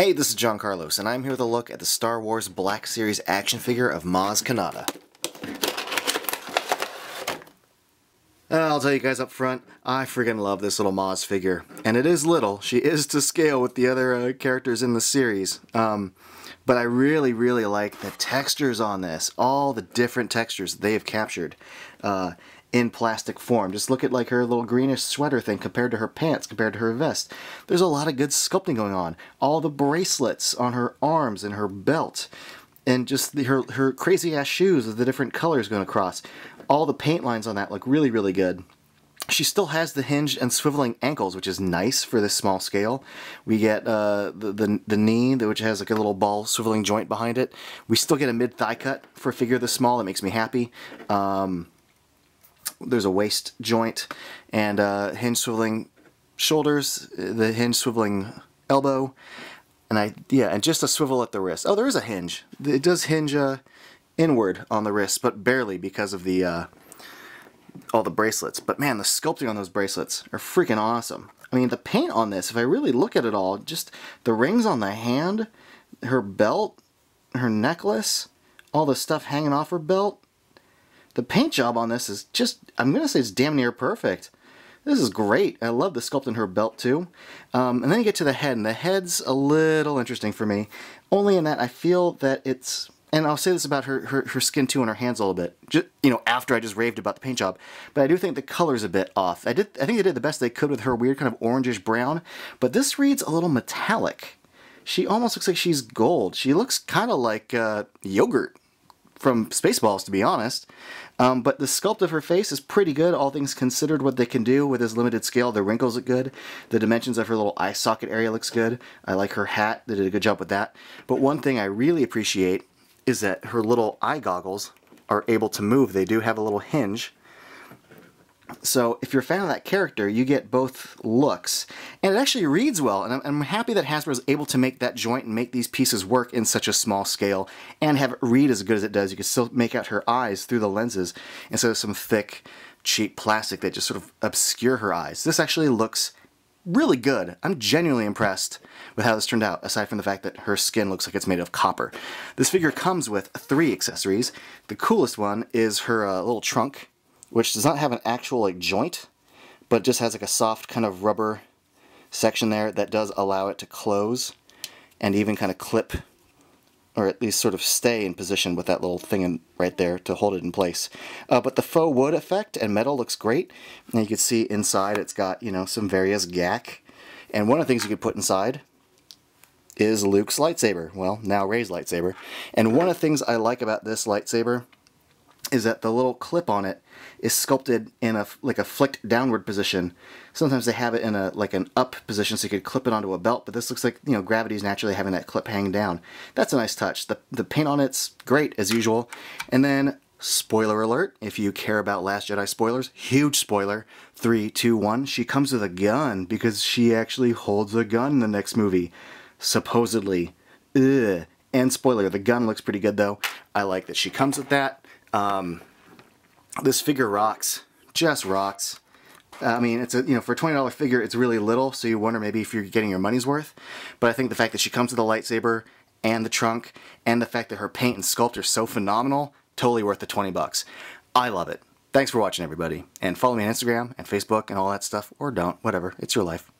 Hey, this is John Carlos, and I'm here with a look at the Star Wars Black Series action figure of MAZ Kanata. I'll tell you guys up front, I friggin' love this little MAZ figure. And it is little. She is to scale with the other characters in the series. But I really, really like the textures on this. All the different textures they have captured in plastic form. Just look at like her little greenish sweater thing compared to her pants, compared to her vest. There's a lot of good sculpting going on. All the bracelets on her arms and her belt. And just her crazy ass shoes with the different colors going across. All the paint lines on that look really, really good. She still has the hinged and swiveling ankles, which is nice for this small scale. We get the knee, which has like a little ball swiveling joint behind it. We still get a mid-thigh cut for a figure this small. That makes me happy. There's a waist joint and hinge swiveling shoulders, the hinge swiveling elbow, and just a swivel at the wrist. Oh, there is a hinge. It does hinge inward on the wrist, but barely because of the all the bracelets. But man, the sculpting on those bracelets are freaking awesome. I mean, the paint on this, if I really look at it all, just the rings on the hand, her belt, her necklace, all the stuff hanging off her belt. The paint job on this is just, I'm going to say it's damn near perfect. This is great. I love the sculpt in her belt too. And then you get to the head, and the head's a little interesting for me. Only in that I feel that it's, and I'll say this about her skin too, and her hands a little bit. Just, you know, after I just raved about the paint job. But I do think the color's a bit off. I think they did the best they could with her weird kind of orangish brown. But this reads a little metallic. She almost looks like she's gold. She looks kind of like yogurt from Spaceballs, to be honest. But the sculpt of her face is pretty good, all things considered what they can do with this limited scale. The wrinkles look good. The dimensions of her little eye socket area looks good. I like her hat. They did a good job with that. But one thing I really appreciate is that her little eye goggles are able to move. They do have a little hinge. So if you're a fan of that character, you get both looks. And it actually reads well, and I'm happy that Hasbro is able to make that joint and make these pieces work in such a small scale and have it read as good as it does. You can still make out her eyes through the lenses instead of some thick, cheap plastic that just sort of obscure her eyes. This actually looks really good. I'm genuinely impressed with how this turned out, aside from the fact that her skin looks like it's made of copper. This figure comes with 3 accessories. The coolest one is her little trunk, which does not have an actual like joint, but just has like a soft kind of rubber section there that does allow it to close and even kind of clip, or at least sort of stay in position with that little thing right there to hold it in place. But the faux wood effect and metal looks great. And you can see inside it's got, you know, some various gack. And one of the things you could put inside is Luke's lightsaber. Well, now Rey's lightsaber. And one of the things I like about this lightsaber is that the little clip on it is sculpted in a flicked downward position. Sometimes they have it in like an up position so you could clip it onto a belt, but this looks like, you know, gravity's naturally having that clip hang down. That's a nice touch. The paint on it's great as usual. And then, spoiler alert, if you care about Last Jedi spoilers, huge spoiler, 3, 2, 1, she comes with a gun because she actually holds a gun in the next movie. Supposedly. Ugh. And spoiler, the gun looks pretty good though. I like that she comes with that. This figure rocks, just rocks. I mean, it's a, you know, for a $20 figure, it's really little, so you wonder maybe if you're getting your money's worth. But I think the fact that she comes with a lightsaber and the trunk, and the fact that her paint and sculpt are so phenomenal, totally worth the 20 bucks. I love it. Thanks for watching, everybody, and follow me on Instagram and Facebook and all that stuff, or don't, whatever. It's your life.